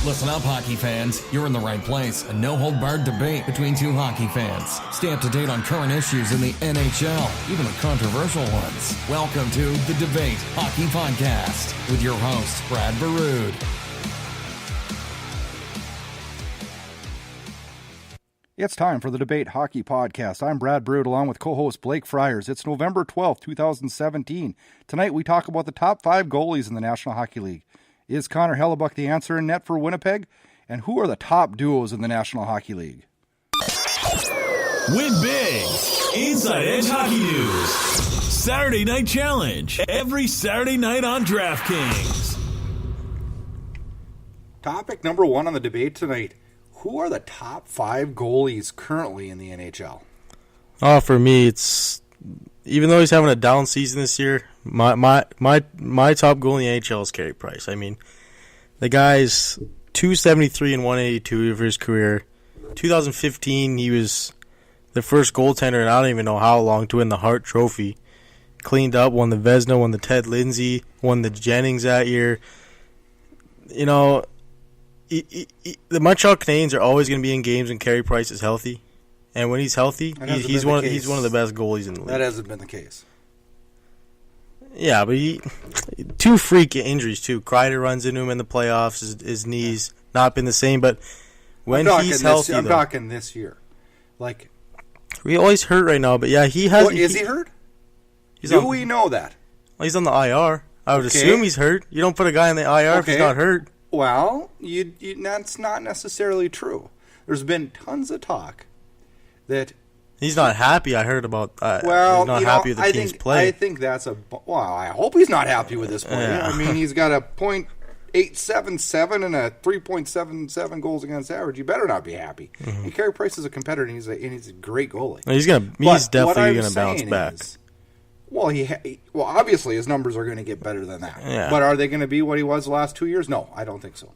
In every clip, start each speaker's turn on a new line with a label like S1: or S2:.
S1: Listen up, hockey fans. You're in the right place. A no-hold-barred debate between two hockey fans. Stay up to date on current issues in the NHL, even the controversial ones. Welcome to The Debate Hockey Podcast with your host, Brad Baroud.
S2: It's time for the Debate Hockey Podcast. I'm Brad Baroud along with co-host Blake Friars. It's November 12th, 2017. Tonight we talk about the top 5 goalies in the National Hockey League. Is Connor Hellebuyck the answer in net for Winnipeg? And who are the top duos in the National Hockey League?
S3: Win big! Inside Edge Hockey News. Saturday Night Challenge. Every Saturday night on DraftKings.
S2: Topic number 1 on the debate tonight. Who are the top 5 goalies currently in the NHL?
S4: For me, it's even though he's having a down season this year, my top goalie in the NHL is Carey Price. I mean, the guy's 273 and 182 of his career. 2015, he was the first goaltender, and I don't even know how long, to win the Hart Trophy. Cleaned up, won the Vezina, won the Ted Lindsay, won the Jennings that year. You know, the Montreal Canadiens are always going to be in games when Carey Price is healthy, and when he's healthy, he's one of the best goalies in the league.
S2: That hasn't been the case.
S4: Yeah, but two freak injuries too. Kreider runs into him in the playoffs. His knees not been the same, but when he's healthy,
S2: I'm talking this year. Like,
S4: he always hurt right now, but yeah, he has.
S2: Is he hurt? Do we know that?
S4: Well, he's on the IR. I would assume he's hurt. You don't put a guy on the IR if he's not hurt.
S2: Well, that's not necessarily true. There's been tons of talk that
S4: he's not happy. I heard about. He's not happy with the team's play.
S2: I think that's I hope he's not happy with this play. Yeah. I mean, he's got a .877 and a 3.77 goals against average. You better not be happy. Mm-hmm. And Carey Price is a competitor, and he's a great goalie.
S4: He's definitely going to bounce back.
S2: Obviously his numbers are going to get better than that.
S4: Yeah.
S2: But are they going to be what he was the last 2 years? No, I don't think so.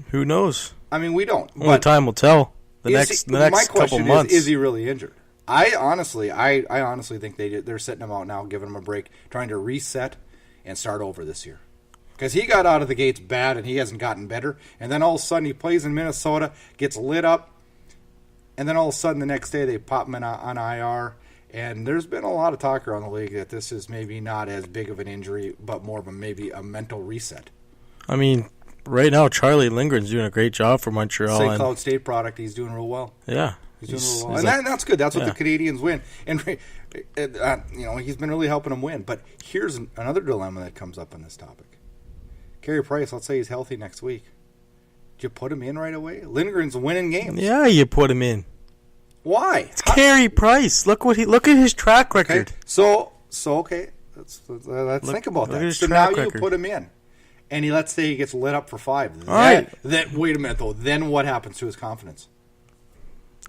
S4: Who knows?
S2: I mean, we don't.
S4: Only time will tell. The next couple months.
S2: Is he really injured? I honestly think they're sitting him out now, giving him a break, trying to reset and start over this year. Because he got out of the gates bad and he hasn't gotten better. And then all of a sudden he plays in Minnesota, gets lit up, and then all of a sudden the next day they pop him on IR. And there's been a lot of talk around the league that this is maybe not as big of an injury, but more of maybe a mental reset.
S4: I mean, right now Charlie Lindgren's doing a great job for Montreal.
S2: St. Cloud State product, he's doing real well.
S4: Yeah.
S2: He's doing real well. And that's good. That's what the Canadians win. And, he's been really helping them win. But here's another dilemma that comes up on this topic. Carey Price, let's say he's healthy next week. Do you put him in right away? Lindgren's winning games.
S4: Yeah, you put him in.
S2: Why?
S4: It's Carey Price. Look at his track record.
S2: Okay. So okay. Let's think about that. So now you put him in, and let's say he gets lit up for 5. Then wait a minute though. Then what happens to his confidence?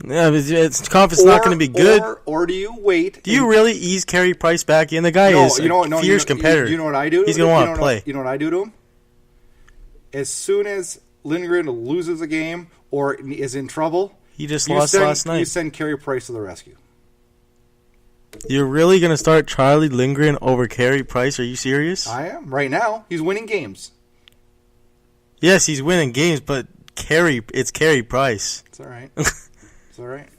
S4: Yeah, his confidence not going to be good.
S2: Or do you wait?
S4: Do you really ease Carey Price back in? The guy is a fierce competitor.
S2: You know what I do?
S4: He's going to want to play.
S2: You know what I do to him? As soon as Lindgren loses a game or is in trouble.
S4: He just lost last night.
S2: You send Carey Price to the rescue.
S4: You're really going to start Charlie Lindgren over Carey Price? Are you serious?
S2: I am. Right now, he's winning games.
S4: Yes, he's winning games, but it's Carey Price.
S2: It's all right. It's all right.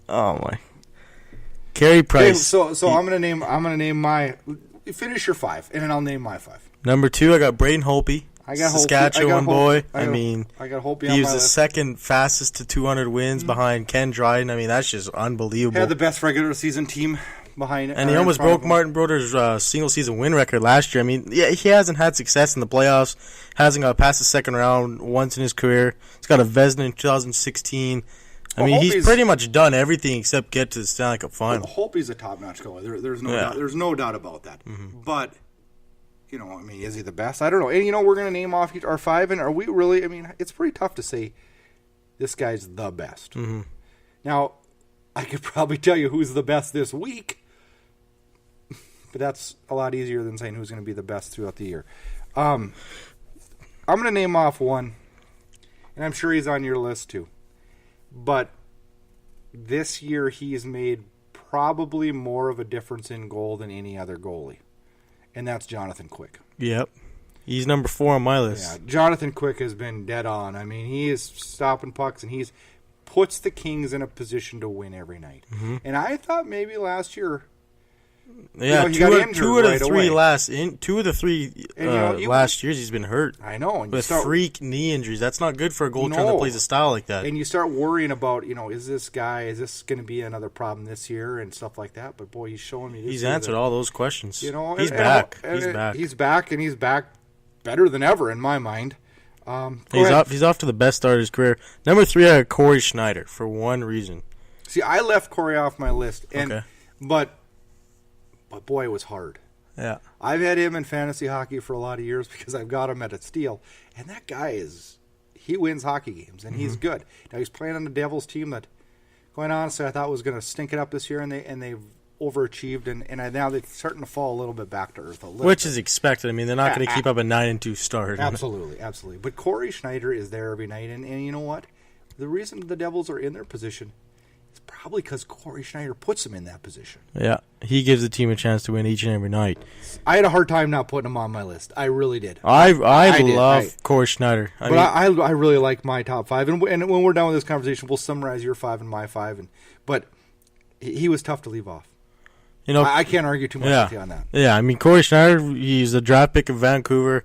S4: Oh my. Carey Price.
S2: Okay, so I'm gonna name my. Finish your 5, and then I'll name my 5.
S4: Number 2, I got Braden Holtby. Saskatchewan boy.
S2: I got Holtby.
S4: He was the second fastest to 200 wins behind Ken Dryden. I mean, that's just unbelievable.
S2: Had the best regular season team behind it.
S4: And he almost broke Martin Broder's single season win record last year. I mean, yeah, he hasn't had success in the playoffs. Hasn't got past the second round once in his career. He's got a Vezina in 2016. I mean, he's pretty much done everything except get to the Stanley Cup final.
S2: Holtby's a top-notch goalie. There's no doubt about that.
S4: Mm-hmm.
S2: But I mean, is he the best? I don't know. And, we're going to name off our 5, and are we really, I mean, it's pretty tough to say this guy's the best.
S4: Mm-hmm.
S2: Now, I could probably tell you who's the best this week, but that's a lot easier than saying who's going to be the best throughout the year. I'm going to name off one, and I'm sure he's on your list too. But this year he's made probably more of a difference in goal than any other goalie. And that's Jonathan Quick.
S4: Yep. He's number 4 on my list.
S2: Yeah, Jonathan Quick has been dead on. I mean, he is stopping pucks, and he's puts the Kings in a position to win every night.
S4: Mm-hmm.
S2: And I thought maybe last year,
S4: yeah,
S2: he got injured
S4: two of the
S2: right
S4: three
S2: away.
S4: last years he's been hurt.
S2: I know. And
S4: with freak knee injuries. That's not good for a goaltender that plays a style like that.
S2: And you start worrying about, is this going to be another problem this year and stuff like that? But boy, he's showing me this
S4: He's
S2: year
S4: answered all those questions.
S2: he's
S4: back.
S2: He's back, and he's back better than ever in my mind.
S4: He's off to the best start of his career. Number 3, I got Corey Schneider for one reason.
S2: See, I left Corey off my list,
S4: Okay.
S2: but boy, it was hard.
S4: Yeah.
S2: I've had him in fantasy hockey for a lot of years because I've got him at a steal, and that guy he wins hockey games, and he's good. Now he's playing on the Devils team that, quite honestly, I thought was going to stink it up this year, and they've overachieved, and now they're starting to fall a little bit back to earth.
S4: Which is expected. I mean, they're not going to keep up a 9-2 start.
S2: Absolutely. But Corey Schneider is there every night, and you know what? The reason the Devils are in their position is probably because Corey Schneider puts them in that position.
S4: Yeah, he gives the team a chance to win each and every night.
S2: I had a hard time not putting him on my list. I really did.
S4: I love Corey Schneider.
S2: I really like my top 5, and when we're done with this conversation, we'll summarize your 5 and my 5. But he was tough to leave off. I can't argue too much with you on that.
S4: Yeah, I mean, Corey Schneider, he's a draft pick of Vancouver.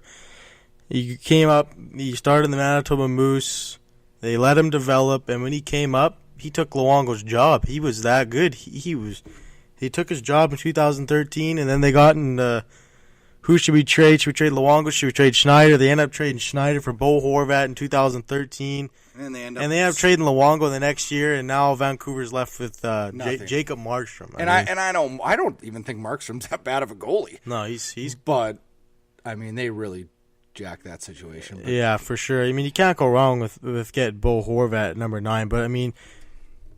S4: He came up, he started in the Manitoba Moose. They let him develop, and when he came up, he took Luongo's job. He was that good. He took his job in 2013, and then they got in who should we trade? Should we trade Luongo? Should we trade Schneider? They ended up trading Schneider for Bo Horvat in 2013. And they ended up trading Luongo the next year, and now Vancouver's left with Jacob Markstrom.
S2: I don't even think Markstrom's that bad of a goalie.
S4: No, he's.
S2: But I mean, they really jacked that situation.
S4: Yeah, for sure. I mean, you can't go wrong with getting Bo Horvat at number 9. But I mean,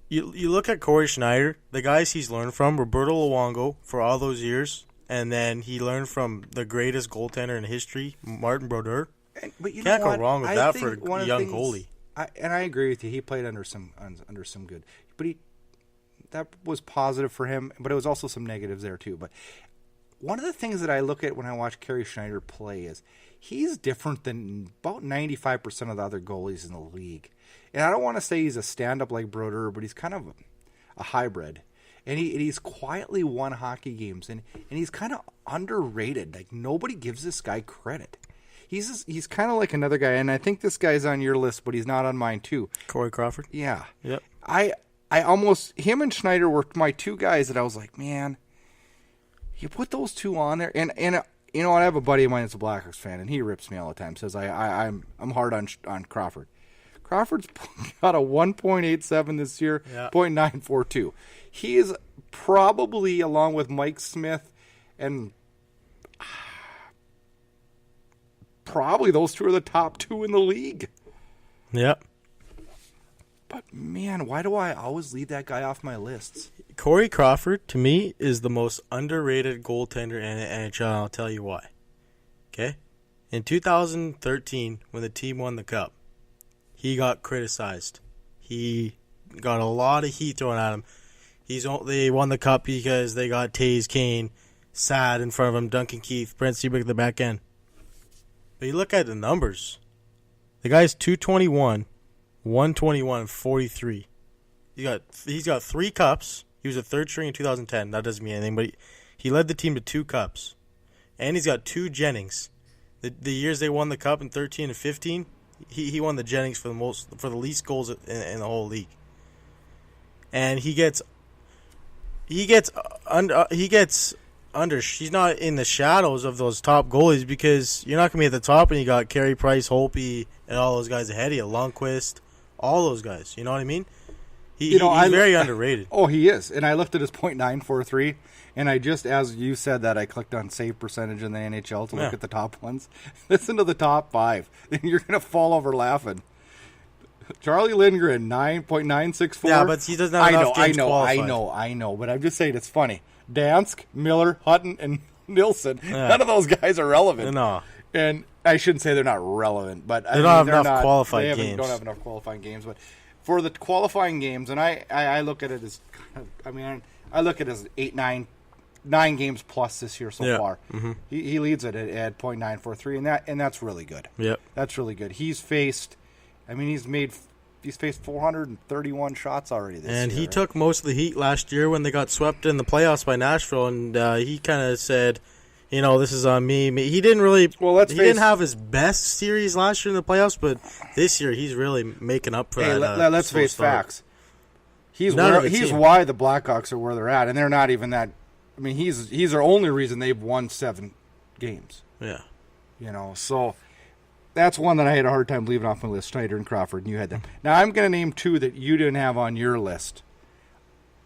S4: you look at Corey Schneider, the guys he's learned from, Roberto Luongo for all those years, and then he learned from the greatest goaltender in history, Martin Brodeur.
S2: But you
S4: can't
S2: know
S4: go wrong with that for a young goalie.
S2: I agree with you. He played under some good, but that was positive for him. But it was also some negatives there too. But one of the things that I look at when I watch Corey Schneider play is he's different than about 95% of the other goalies in the league. And I don't want to say he's a stand-up like Brodeur, but he's kind of a hybrid. And he's quietly won hockey games, and he's kind of underrated. Like, nobody gives this guy credit. He's kind of like another guy, and I think this guy's on your list, but he's not on mine too.
S4: Corey Crawford?
S2: Yeah.
S4: Yep.
S2: I almost, him and Schneider were my 2 guys that I was like, man, you put those 2 on there, and you know, I have a buddy of mine that's a Blackhawks fan, and he rips me all the time. Says I'm hard on Crawford. Crawford's got a 1.87 this year,
S4: yeah.
S2: .942. He is probably, along with Mike Smith and probably those 2 are the top 2 in the league.
S4: Yep.
S2: But man, why do I always leave that guy off my lists?
S4: Corey Crawford, to me, is the most underrated goaltender in the NHL, and I'll tell you why. Okay? In 2013, when the team won the Cup, he got criticized. He got a lot of heat thrown at him. They won the Cup because they got Taze Kane, sad in front of him, Duncan Keith, Brent Seabrook at the back end. But you look at the numbers. The guy's 221, 121, 43. He's got 3 cups. He was a third string in 2010. That doesn't mean anything, but he led the team to 2 cups. And he's got 2 Jennings. The years they won the Cup in 13 and 15, he won the Jennings for the least goals in the whole league. And he's not in the shadows of those top goalies because you're not going to be at the top and you got Carey Price, Holtby, and all those guys ahead of you, Lundqvist, all those guys. You know what I mean? He's very underrated.
S2: Oh, he is. And I looked at his .943, and I just, as you said that, I clicked on save percentage in the NHL to look at the top ones. Listen to the top 5. Then you're going to fall over laughing. Charlie Lindgren, 9.964.
S4: Yeah, but he doesn't have enough games qualified.
S2: I know. But I'm just saying it's funny. Dansk, Miller, Hutton, and Nilsson. Yeah. None of those guys are relevant.
S4: No.
S2: And I shouldn't say they're not relevant, but
S4: they don't have enough qualifying games.
S2: Don't have enough qualifying games. But for the qualifying games, and I look at it as, I look at it as 8, 9 9 games plus this year so
S4: Yeah.
S2: far.
S4: Mm-hmm.
S2: He leads it at .943, and that's really good.
S4: Yep.
S2: That's really good. He's faced 431 shots already this year.
S4: And he took most of the heat last year when they got swept in the playoffs by Nashville, and he kind of said, this is on me. He didn't really.
S2: Well,
S4: he didn't have his best series last year in the playoffs, but this year he's really making up for that.
S2: Let's face facts. He's
S4: None of
S2: why the Blackhawks are where they're at, and they're not even that. I mean, he's their only reason they've won 7 games.
S4: Yeah.
S2: So that's one that I had a hard time leaving off my list. Schneider and Crawford, and you had them. Now I'm going to name 2 that you didn't have on your list: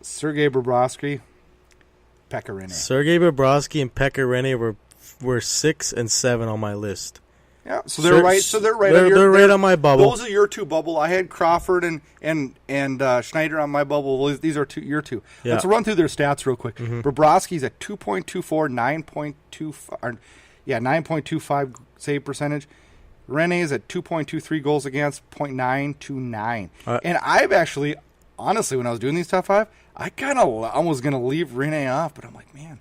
S2: Sergei Bobrovsky, Pekka Rinne.
S4: Sergei Bobrovsky and Pekka Rinne were 6 and 7 on my list.
S2: Yeah, so they're right. So they're right.
S4: They're right on my bubble.
S2: Those are your 2 bubble. I had Crawford and Schneider on my bubble. Well, these are your 2.
S4: Yeah.
S2: Let's run through their stats real quick.
S4: Mm-hmm.
S2: Bobrovsky's at 2.24, 9.25 save percentage. Rinne is at 2.23 goals against, .929. And I've actually, honestly, when I was doing these top 5, I kind of almost going to leave Rinne off, but I'm like, man,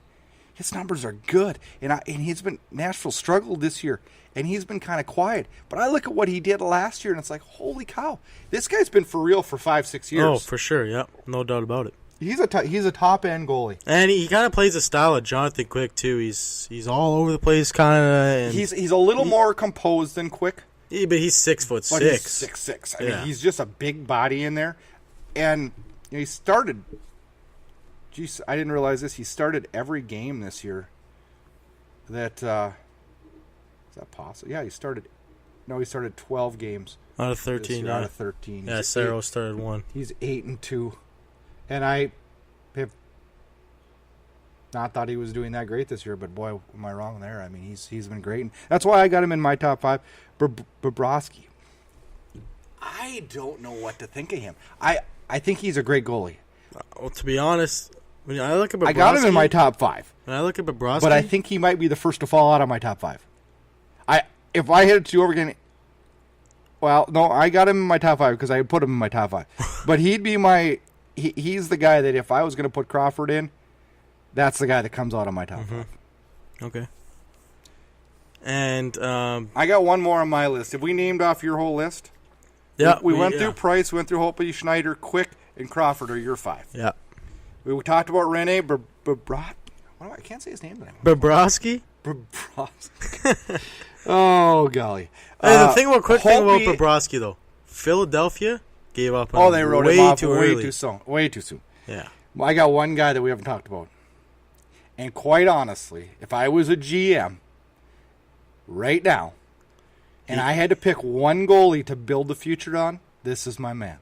S2: his numbers are good. And he's been, Nashville struggled this year, and he's been kind of quiet. But I look at what he did last year, and it's like, holy cow, this guy's been for real for 5-6 years.
S4: Oh, for sure, yeah, no doubt about it.
S2: He's a top end goalie,
S4: and he kind of plays the style of Jonathan Quick too. He's all over the place, kind of.
S2: He's a little more composed than Quick.
S4: Yeah, but he's 6'6".
S2: But he's 6'6". I mean, he's just a big body in there, and he started. Geez, I didn't realize this. He started every game this year. Is that possible? Yeah, he started 12 games
S4: out of 13.
S2: Out of 13.
S4: Yeah, Cerro started 1.
S2: He's 8-2. And I have not thought he was doing that great this year, but boy, am I wrong there. I mean, he's been great. And that's why I got him in my top 5. Bobrovsky. I don't know what to think of him. I think he's a great goalie.
S4: Well, to be honest, when I look at Bobrovsky,
S2: I got him in my top 5.
S4: When I look at Bobrovsky,
S2: but I think he might be the first to fall out of my top 5. If I had to over again, well, no, I got him in my top 5 because I put him in my top 5. But he'd be my. He's the guy that if I was going to put Crawford in, that's the guy that comes out of my top 5.
S4: Okay. And
S2: I got one more on my list. Have we named off your whole list?
S4: Yeah.
S2: We went through Price, went through Holtby, Schneider, Quick, and Crawford are your 5.
S4: Yeah.
S2: We talked about Rinne, I can't say his name anymore.
S4: Bobrovsky?
S2: Bobrovsky. Oh, golly.
S4: Hey, the thing about Bobrovsky, though, Philadelphia gave up on him.
S2: They wrote him off way too soon. Way too soon.
S4: Yeah.
S2: I got one guy that we haven't talked about. And quite honestly, if I was a GM right now, and I had to pick one goalie to build the future on, this is my man.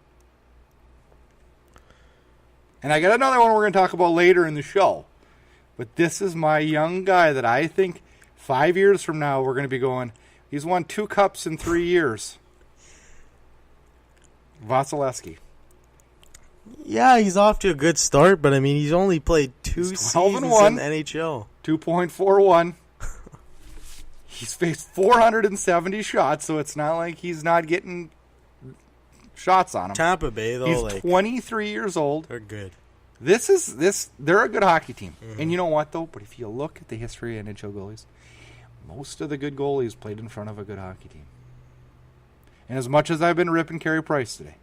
S2: And I got another one we're going to talk about later in the show. But this is my young guy that I think 5 years from now we're going to be going, he's won 2 cups in 3 years. Vasilevsky.
S4: Yeah, he's off to a good start, but I mean, he's only played 2 seasons in NHL.
S2: 2.41. He's faced 470 shots, so it's not like he's not getting shots on him.
S4: Tampa Bay, though,
S2: he's 23 years old.
S4: They're good.
S2: They're a good hockey team. Mm-hmm. And you know what, though? But if you look at the history of NHL goalies, most of the good goalies played in front of a good hockey team. And as much as I've been ripping Carey Price today,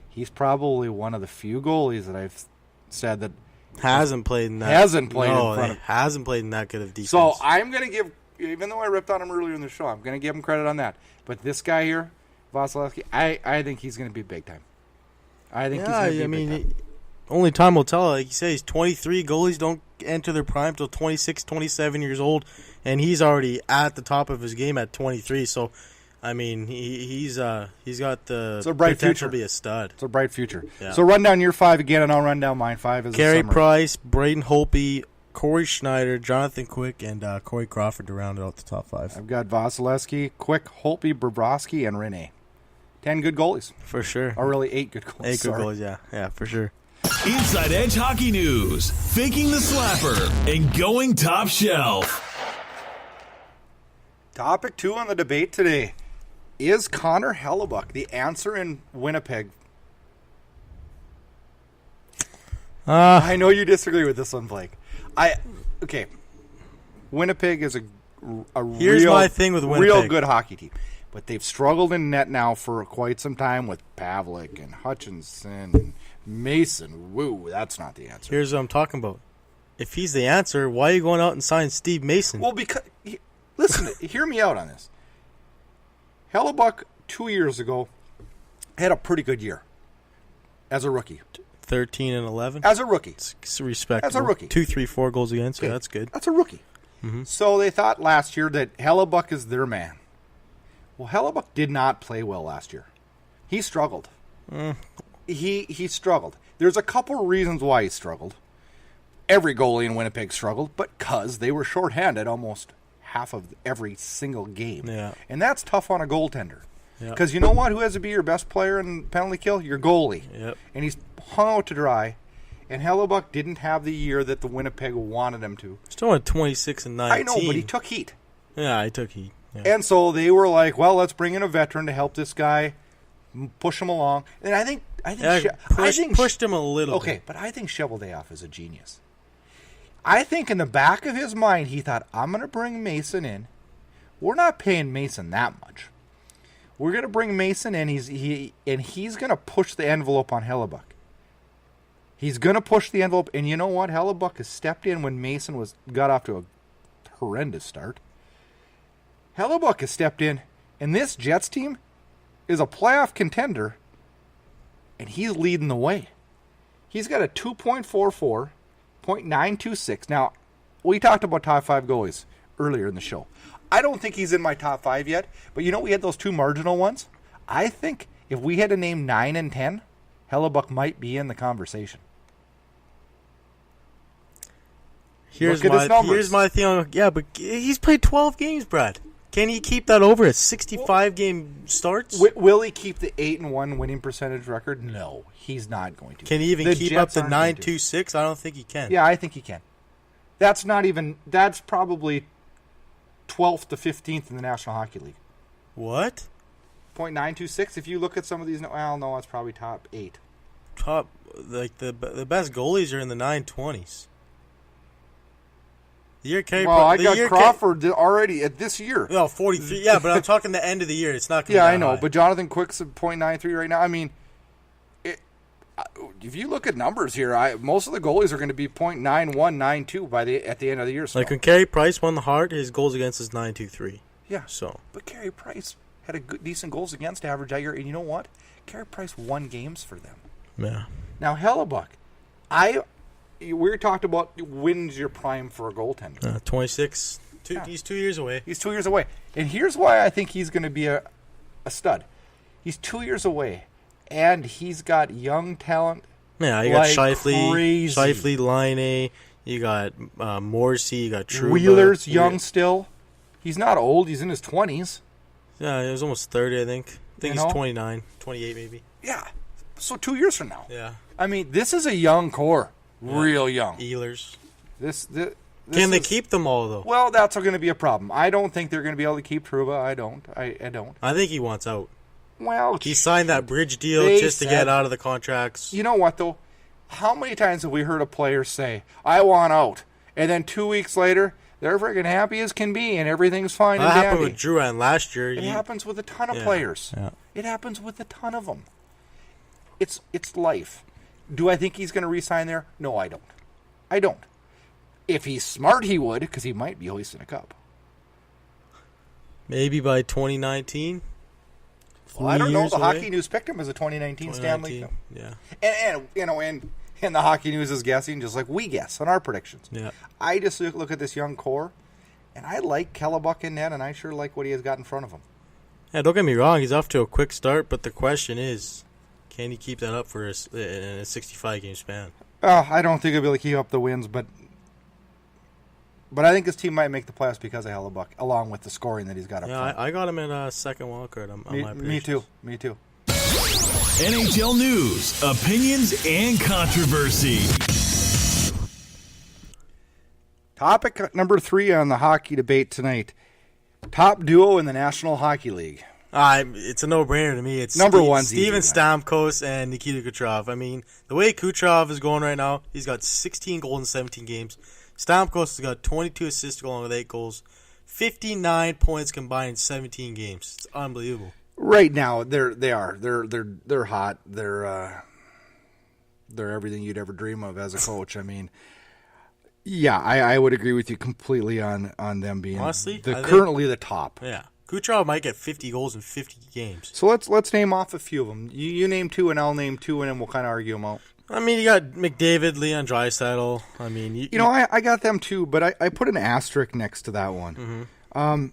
S2: he's probably one of the few goalies that I've said that
S4: hasn't played in that good of defense.
S2: So I'm going to give, even though I ripped on him earlier in the show, I'm going to give him credit on that. But this guy here, Vasilevsky, I think he's going to be big time. I think he's going to be big time.
S4: Only time will tell. Like you say, he's 23. Goalies don't enter their prime till 26, 27 years old, and he's already at the top of his game at 23. So, I mean, he's got the potential to be a stud.
S2: It's a bright future.
S4: Yeah.
S2: So run down your 5 again, and I'll run down mine 5 as a
S4: Carey
S2: summary.
S4: Price, Braden Holtby, Corey Schneider, Jonathan Quick, and Corey Crawford to round out the top 5.
S2: I've got Vasilevsky, Quick, Holtby, Bobrovsky, and Rinne. 10 good goalies.
S4: For sure.
S2: Or really 8 good goalies.
S4: 8 good goalies, yeah. Yeah, for sure.
S3: Inside Edge Hockey News, faking the slapper, and going top shelf.
S2: Topic 2 on the debate today. Is Connor Hellebuyck the answer in Winnipeg? I know you disagree with this one, Blake. Okay. Winnipeg is a
S4: Here's
S2: real,
S4: my thing with
S2: real
S4: Winnipeg.
S2: good hockey team. But they've struggled in net now for quite some time with Pavlik and Hutchinson and Mason. Woo, that's not the answer.
S4: Here's what I'm talking about. If he's the answer, why are you going out and signing Steve Mason?
S2: Well, because listen, hear me out on this. Hellebuyck 2 years ago had a pretty good year as a rookie.
S4: 13 and 11.
S2: As a rookie.
S4: It's respectable.
S2: As a rookie.
S4: 2, 3, 4 goals against.
S2: Okay.
S4: Yeah, that's good.
S2: That's a rookie.
S4: Mm-hmm.
S2: So they thought last year that Hellebuyck is their man. Well, Hellebuyck did not play well last year. He struggled. He struggled. There's a couple reasons why he struggled. Every goalie in Winnipeg struggled, but because they were shorthanded almost half of every single game.
S4: Yeah.
S2: And that's tough on a goaltender.
S4: Yeah.
S2: Because you know what? Who has to be your best player in penalty kill? Your goalie.
S4: Yep.
S2: And he's hung out to dry. And Hellebuyck didn't have the year that the Winnipeg wanted him to.
S4: Still at 26 and 19.
S2: I know, but he took heat.
S4: Yeah, I took heat. Yeah.
S2: And so they were like, well, let's bring in a veteran to help this guy, push him along. And I think
S4: pushed him a little
S2: okay,
S4: bit.
S2: but I think Cheveldayoff is a genius. I think in the back of his mind, he thought, I'm going to bring Mason in. We're not paying Mason that much. We're going to bring Mason in. He's going to push the envelope on Hellebuyck. He's going to push the envelope. And you know what? Hellebuyck has stepped in when Mason got off to a horrendous start. Hellebuyck has stepped in, and this Jets team is a playoff contender, and he's leading the way. He's got a 2.44, .926. Now, we talked about top 5 goalies earlier in the show. I don't think he's in my top 5 yet, but you know we had those 2 marginal ones? I think if we had to name 9 and 10, Hellebuyck might be in the conversation.
S4: Here's my thing. Yeah, but he's played 12 games, Brad. Can he keep that over at 65 game starts?
S2: Will he keep the 8-1 winning percentage record? No, he's not going to.
S4: Can he even keep up the 9.26? I don't think he can.
S2: Yeah, I think he can. That's probably 12th to 15th in the National Hockey League.
S4: What?
S2: .926. If you look at some of these, well, no, it's probably top 8.
S4: Top, like the best goalies are in the 920s.
S2: I got Crawford already at this year.
S4: No, 43. Yeah, but I'm talking the end of the year. It's not going to be
S2: Yeah,
S4: that
S2: I know.
S4: high.
S2: But Jonathan Quick's at .93 right now. I mean, if you look at numbers here, most of the goalies are going to be .91, .92 at the end of the year. So.
S4: Like when Carey Price won the Hart, his goals against is .923.
S2: Yeah.
S4: So,
S2: but Carey Price had a decent goals against average that year, and you know what? Carey Price won games for them.
S4: yeah.
S2: Now Hellebuyck, we talked about when's your prime for a goaltender.
S4: 26.
S2: Yeah.
S4: He's 2 years away.
S2: He's 2 years away. And here's why I think he's going to be a stud. He's 2 years away, and he's got young talent.
S4: Yeah, you got
S2: crazy.
S4: Scheifele, Line, you got Morrissey, you got Trouba.
S2: Wheeler's young still. He's not old. He's in his 20s.
S4: Yeah, he was almost 30, I think. I think
S2: You
S4: he's
S2: know?
S4: 29, 28 maybe.
S2: Yeah. So 2 years from now.
S4: Yeah.
S2: I mean, this is a young core. Real young.
S4: Ehlers.
S2: This
S4: Can they keep them all, though?
S2: Well, that's going to be a problem. I don't think they're going to be able to keep Trouba. I don't.
S4: I think he wants out.
S2: Well,
S4: He signed that bridge deal just to get out of the contracts.
S2: You know what, though? How many times have we heard a player say, I want out, and then 2 weeks later, they're freaking happy as can be, and everything's fine and
S4: That happened
S2: dandy.
S4: with Drouin last year.
S2: It happens with a ton of
S4: Yeah,
S2: players.
S4: yeah.
S2: It happens with a ton of them. It's life. Do I think he's going to re-sign there? No, I don't. I don't. If he's smart, he would, because he might be hoisting a cup.
S4: Maybe by 2019.
S2: Well, I don't know.
S4: 3 years
S2: The
S4: away?
S2: Hockey News picked him as a 2019 Stanley Cup.
S4: Yeah.
S2: And the Hockey News is guessing just like we guess on our predictions.
S4: Yeah.
S2: I just look at this young core, and I like Hellebuyck in net, and I sure like what he has got in front of him.
S4: Yeah, don't get me wrong. He's off to a quick start, but the question is, can he keep that up for in a 65-game span?
S2: I don't think he'll be able to keep up the wins, but I think his team might make the playoffs because of Hellebuyck, along with the scoring that he's got up front.
S4: I got him in a second wild card on my predictions.
S2: Me too.
S3: NHL news, opinions, and controversy.
S2: Topic number 3 on the hockey debate tonight. Top duo in the National Hockey League.
S4: It's a no-brainer to me. It's
S2: Number one,
S4: Steven
S2: easy,
S4: Stamkos and Nikita Kucherov. I mean, the way Kucherov is going right now, he's got 16 goals in 17 games. Stamkos has got 22 assists along with 8 goals, 59 points combined in 17 games. It's unbelievable.
S2: Right now, they're hot. They're everything you'd ever dream of as a coach. I mean, yeah, I would agree with you completely on them being
S4: honestly
S2: currently the top.
S4: Yeah, Kucherov might get 50 goals in 50 games.
S2: So let's name off a few of them. You name 2 and I'll name 2, and then we'll kind of argue them out.
S4: I mean, you got McDavid, Leon Draisaitl. I mean,
S2: I got them too, but I put an asterisk next to that one. And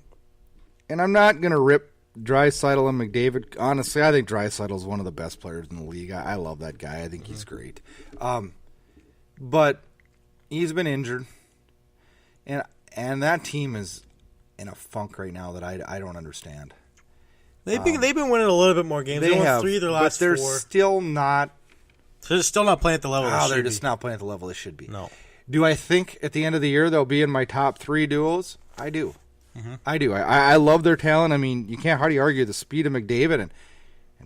S2: I'm not gonna rip Draisaitl and McDavid. Honestly, I think Draisaitl is one of the best players in the league. I love that guy. I think he's great. But he's been injured, and that team is in a funk right now that I don't understand.
S4: They've been winning a little bit more games. They won 3 of their last 4.
S2: But they're still not.
S4: So they're still not playing at the level.
S2: They're just not playing at the level they should be.
S4: No.
S2: Do I think at the end of the year they'll be in my top 3 duos? I do. I do. I love their talent. I mean, you can't hardly argue the speed of McDavid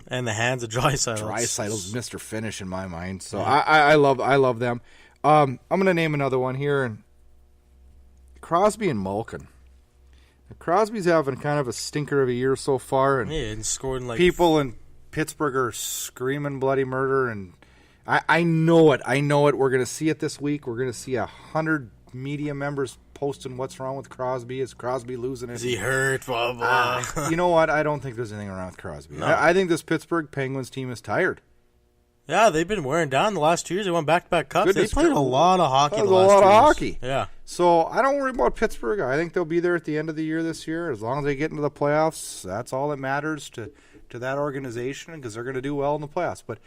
S4: and the hands of Draisaitl.
S2: Draisaitl's Mr. Finish in my mind. So I love them. I'm going to name another one here, and Crosby and Malkin. Now, Crosby's having kind of a stinker of a year so far, and
S4: scored in
S2: people in Pittsburgh are screaming bloody murder, and I know it. We're going to see it this week. We're going to see 100 media members posting what's wrong with Crosby. Is Crosby losing it?
S4: Is he hurt? Blah, blah.
S2: You know what? I don't think there's anything wrong with Crosby.
S4: No.
S2: I think this Pittsburgh Penguins team is tired.
S4: Yeah, they've been wearing down the last 2 years. They won back-to-back cups. They played a lot of hockey.
S2: Hockey.
S4: Yeah.
S2: So I don't worry about Pittsburgh. I think they'll be there at the end of the year this year. As long as they get into the playoffs, that's all that matters to that organization, because they're going to do well in the playoffs. But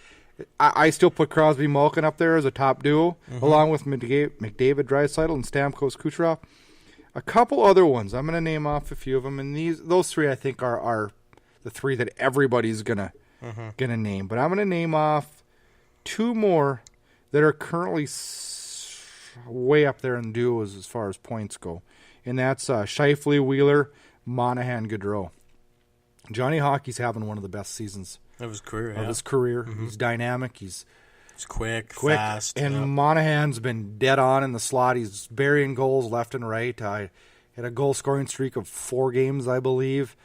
S2: I still put Crosby Malkin up there as a top duo, along with McDavid, Draisaitl, and Stamkos Kucherov. A couple other ones. I'm going to name off a few of them, and those 3 I think are the 3 that everybody's gonna name. But I'm going to name off 2 more that are currently way up there in duos as far as points go, and that's Scheifele, Wheeler, Monahan, Gaudreau. Johnny Hockey's having one of the best seasons
S4: of his career.
S2: He's dynamic. He's
S4: quick, fast.
S2: And Monahan's been dead on in the slot. He's burying goals left and right. I had a goal-scoring streak of 4 games, I believe.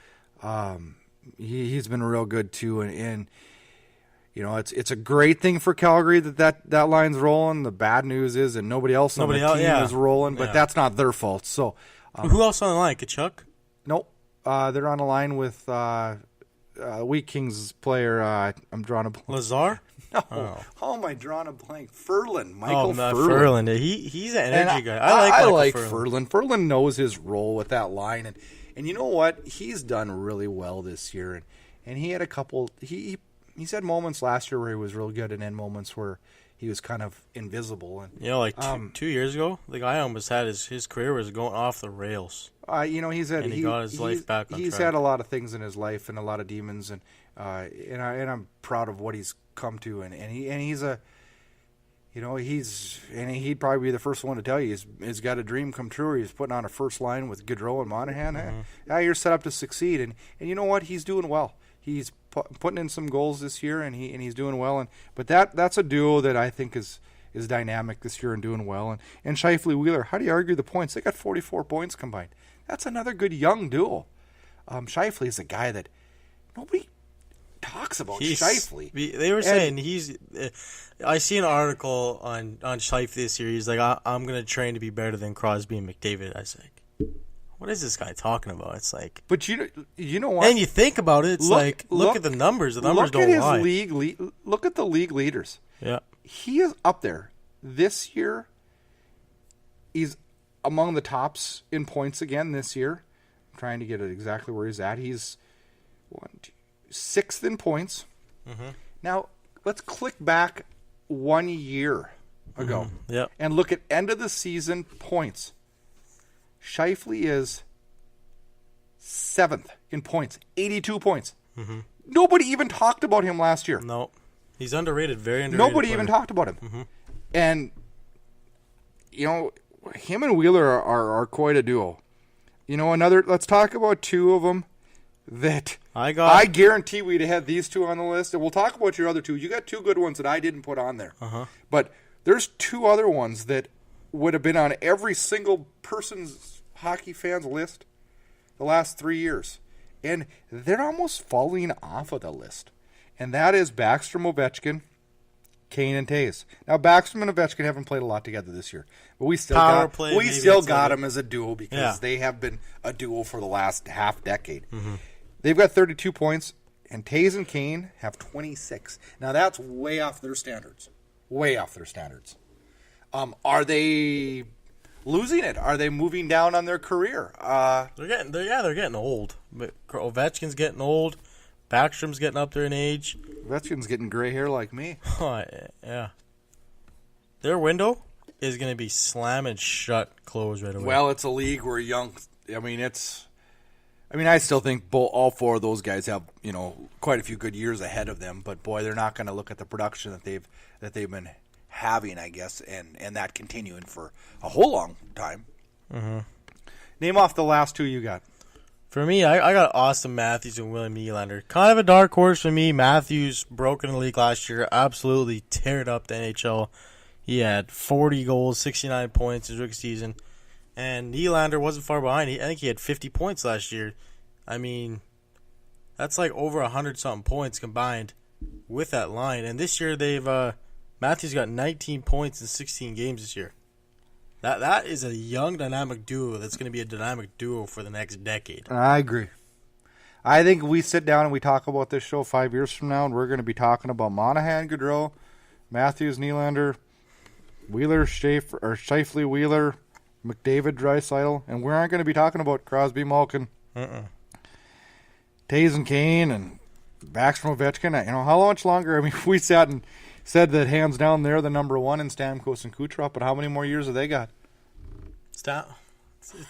S2: He's been real good, too. And you know, it's a great thing for Calgary that line's rolling. The bad news is that nobody else on the team is rolling, but that's not their fault. So,
S4: who else on the line? Kachuk?
S2: Nope. They're on the line with Wheat Kings player. I'm drawing a blank.
S4: Lazar?
S2: No. Oh. How am I drawing a blank? Michael Furlan.
S4: Furlan. He's an energy guy. I like
S2: Furlan. Furlan knows his role with that line, and you know what? He's done really well this year, and he had a couple. He's had moments last year where he was real good, and then moments where he was kind of invisible. And
S4: like 2 years ago, the guy almost had his career was going off the rails.
S2: He
S4: got his life back on track.
S2: He's had a lot of things in his life and a lot of demons, and I'm proud of what he's come to, and he's a, you know, he'd probably be the first one to tell you he's got a dream come true. Or he's putting on a first line with Gaudreau and Monahan. Yeah, you're set up to succeed, and you know what? He's doing well. He's putting in some goals this year, and he's doing well. But that's a duo that I think is dynamic this year and doing well. And Scheifele Wheeler, how do you argue the points? They got 44 points combined. That's another good young duo. Scheifele is a guy that nobody talks about. Scheifele.
S4: They were saying he's. I see an article on Scheifele this year. He's like, I'm going to train to be better than Crosby and McDavid. I was like, what is this guy talking about? It's like,
S2: but you know what?
S4: And you think about it, it's look at the numbers. The numbers don't lie.
S2: Look at the league leaders.
S4: Yeah,
S2: he is up there this year. He's among the tops in points again this year. I'm trying to get it exactly where he's at. He's 6th in points. Now let's click back 1 year ago and look at end of the season points. Scheifele is 7th in points, 82 points. Nobody even talked about him last year.
S4: No, he's underrated, very underrated.
S2: Nobody even talked about him. And, you know, him and Wheeler are quite a duo. You know, let's talk about 2 of them that I guarantee we'd have had these 2 on the list. And we'll talk about your other 2. You got 2 good ones that I didn't put on there. But there's 2 other ones that would have been on every single person's hockey fans list the last 3 years. And they're almost falling off of the list. And that is Backstrom, Ovechkin, Kane, and Taves. Now, Backstrom and Ovechkin haven't played a lot together this year. But we still got them as a duo because they have been a duo for the last half decade. Mm-hmm. They've got 32 points, and Taves and Kane have 26. Now, that's way off their standards. Way off their standards. Are they losing it? Are they moving down on their career?
S4: They're getting old. But Ovechkin's getting old. Backstrom's getting up there in age.
S2: Ovechkin's getting gray hair like me.
S4: Yeah. Their window is going to be slamming shut, closed right away.
S2: Well, it's a league where young. I still think all four of those guys have quite a few good years ahead of them. But boy, they're not going to look at the production that they've been having, I guess, and that continuing for a whole long time. Mm-hmm. Name off the last two you got.
S4: For me, I got Austin Matthews and William Nylander. Kind of a dark horse for me. Matthews broke in the league last year, absolutely teared up the NHL. He had 40 goals, 69 points his rookie season. And Nylander wasn't far behind. I think he had 50 points last year. I mean, that's like over 100-something points combined with that line. And this year, Matthews got 19 points in 16 games this year. That is a young, dynamic duo that's going to be a dynamic duo for the next decade.
S2: I agree. I think we sit down and we talk about this show 5 years from now, and we're going to be talking about Monahan, Gaudreau, Matthews, Nylander, Wheeler, Scheifele, Wheeler, McDavid, Draisaitl, and we aren't going to be talking about Crosby, Malkin, Taves and Kane, and Backstrom, Ovechkin. How much longer? I mean, we sat and said that hands down they're the number one in Stamkos and Kucherov, but how many more years have they got?
S4: It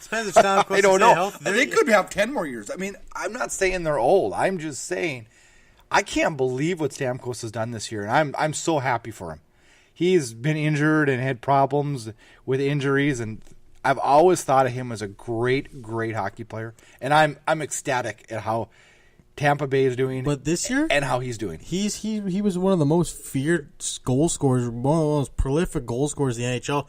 S4: depends if Stamkos
S2: I don't know.
S4: Healthy.
S2: They could have 10 more years. I mean, I'm not saying they're old. I'm just saying I can't believe what Stamkos has done this year, and I'm so happy for him. He's been injured and had problems with injuries, and I've always thought of him as a great, great hockey player, and I'm ecstatic at how Tampa Bay is doing,
S4: but this year
S2: and how he's doing.
S4: He was one of the most feared goal scorers, one of the most prolific goal scorers in the NHL.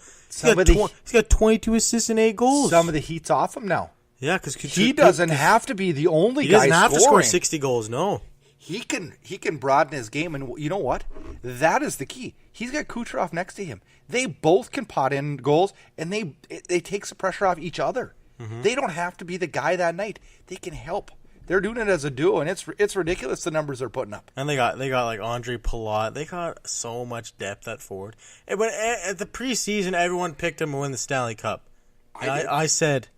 S4: He's got 22 assists and 8 goals.
S2: Some of the heat's off him now.
S4: Yeah, because
S2: he doesn't have to be the only guy
S4: scoring. He doesn't have to score 60 goals. No,
S2: he can broaden his game, and you know what? That is the key. He's got Kucherov next to him. They both can pot in goals, and they take some pressure off each other. Mm-hmm. They don't have to be the guy that night. They can help. They're doing it as a duo, and it's ridiculous the numbers they're putting up.
S4: And they got like Andre Palat. They got so much depth at forward. And when at the preseason, everyone picked him to win the Stanley Cup. I said,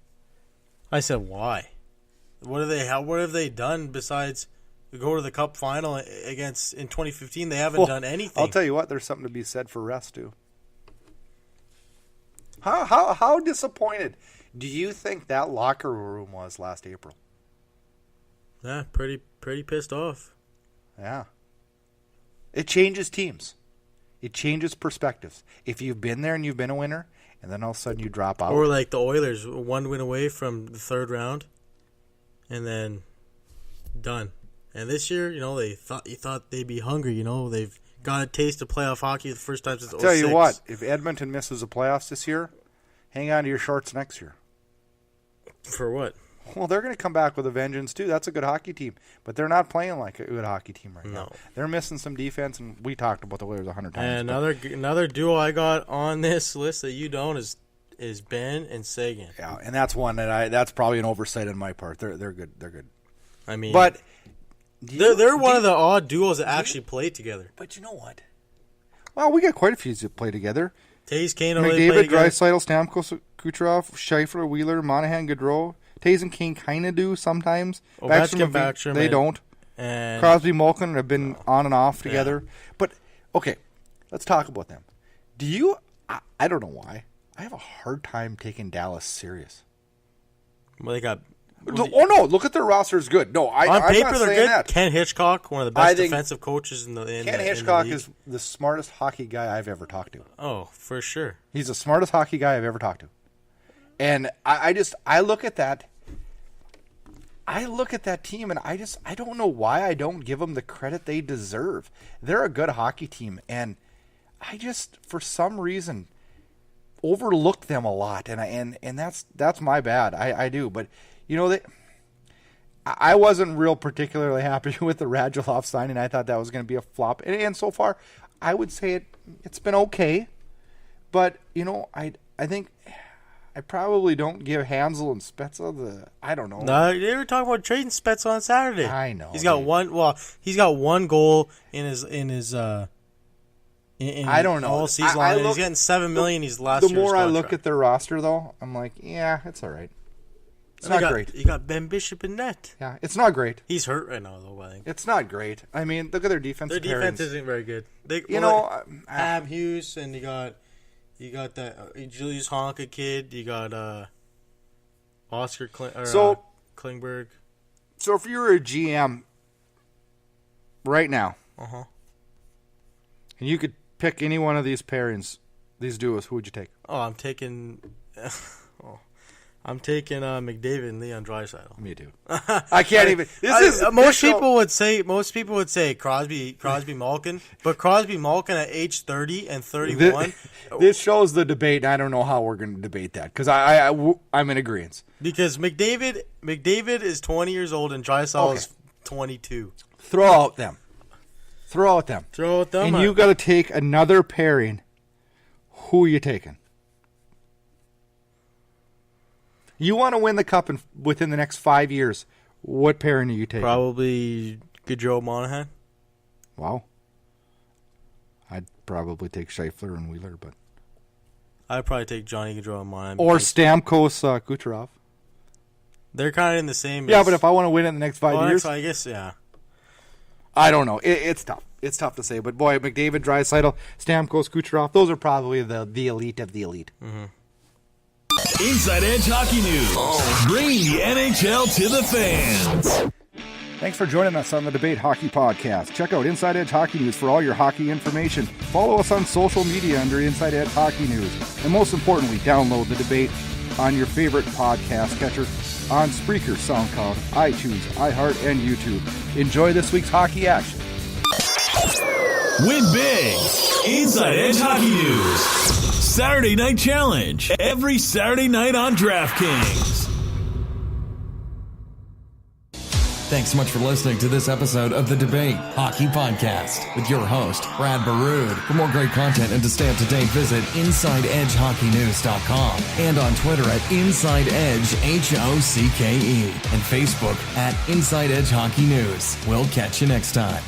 S4: why? What have they done besides go to the Cup final against in 2015? They haven't done anything.
S2: I'll tell you what. There's something to be said for rest too. How disappointed do you think that locker room was last April?
S4: Yeah, pretty pissed off.
S2: Yeah. It changes teams. It changes perspectives. If you've been there and you've been a winner, and then all of a sudden you drop out.
S4: Or like the Oilers, one win away from the third round, and then done. And this year, you thought they'd be hungry. They've got a taste of playoff hockey the first time since 2006.
S2: Tell you what, if Edmonton misses the playoffs this year, hang on to your shorts next year.
S4: For what?
S2: Well, they're going to come back with a vengeance, too. That's a good hockey team. But they're not playing like a good hockey team right now. They're missing some defense, and we talked about the Oilers 100 times.
S4: And another duo I got on this list that you don't is Ben and Sagan.
S2: Yeah, and that's one that's probably an oversight on my part. They're good. They're good.
S4: I mean,
S2: but
S4: they're one of the odd duos that actually play together.
S2: But you know what? Well, we got quite a few that play together.
S4: Taves, Kane,
S2: McDavid, Draisaitl, Stamkos, Kucherov, Scheifele, Wheeler, Monahan, Gaudreau. Taves and King kind of do sometimes.
S4: Backstrom,
S2: they don't.
S4: And
S2: Crosby, Malkin have been on and off together. Yeah. But, okay, let's talk about them. Do you – I don't know why. I have a hard time taking Dallas serious.
S4: Well, they got –
S2: no, look at their roster is good. No,
S4: on paper,
S2: I'm not
S4: they're
S2: saying
S4: good.
S2: that.
S4: Ken Hitchcock, one of the best defensive coaches in the
S2: Ken Hitchcock is the smartest hockey guy I've ever talked to.
S4: Oh, for sure.
S2: He's the smartest hockey guy I've ever talked to. And I look at that. I look at that team, and I don't know why I don't give them the credit they deserve. They're a good hockey team, and for some reason, overlook them a lot, and that's my bad. I do, but I wasn't real particularly happy with the Radulov signing. I thought that was going to be a flop, and so far, I would say it's been okay. But I think I probably don't give Hansel and Spezza I don't know.
S4: No, they were talking about trading Spezza on Saturday.
S2: I know
S4: he's got one. Well, he's got one goal in his.
S2: I don't know
S4: all season long. He's getting $7 million. He's last.
S2: The more I look at their roster, though, I'm like, yeah, it's all right. It's not great.
S4: You got Ben Bishop in net.
S2: Yeah, it's not great.
S4: He's hurt right now, though. I think
S2: it's not great. I mean, look at their defense.
S4: Their defense isn't very good. Ab Hughes, and you got that Julius Honka kid. You got Oscar Klingberg.
S2: So if you were a GM right now, and you could pick any one of these pairings, these duos, who would you take?
S4: Oh, I'm taking McDavid and Leon Draisaitl.
S2: Me too. I can't even.
S4: Most people would say Crosby Malkin, but Crosby Malkin at age 30 and 31.
S2: This shows the debate, and I don't know how we're going to debate that because I'm in agreement.
S4: Because McDavid is 20 years old and Draisaitl is 22.
S2: Throw out them. And you got to take another pairing. Who are you taking? You want to win the cup within the next 5 years. What pairing are you taking?
S4: Probably Gaudreau Monahan.
S2: Wow. I'd probably take Scheifele and Wheeler, but
S4: I'd probably take Johnny Gaudreau and Monahan.
S2: Or Stamkos Kucherov.
S4: They're kind of in the same.
S2: Yeah, but if I want to win it in the next 5 years,
S4: I guess yeah. I
S2: don't know. It's tough. It's tough to say. But boy, McDavid, Draisaitl, Stamkos, Kucherov, those are probably the elite of the elite.
S4: Mm-hmm.
S3: Inside Edge Hockey News, bringing the NHL to the fans.
S2: Thanks for joining us on the Debate Hockey Podcast. Check out Inside Edge Hockey News for all your hockey information. Follow us on social media under Inside Edge Hockey News. And most importantly, download the Debate on your favorite podcast catcher on Spreaker, SoundCloud, iTunes, iHeart, and YouTube. Enjoy this week's hockey action.
S3: Win big. Inside Edge Hockey News. Saturday Night Challenge. Every Saturday night on DraftKings.
S1: Thanks so much for listening to this episode of the Debate Hockey Podcast with your host, Brad Baroud. For more great content and to stay up to date, visit InsideEdgeHockeyNews.com and on Twitter at InsideEdgeHOCKE and Facebook at Inside Edge Hockey News. We'll catch you next time.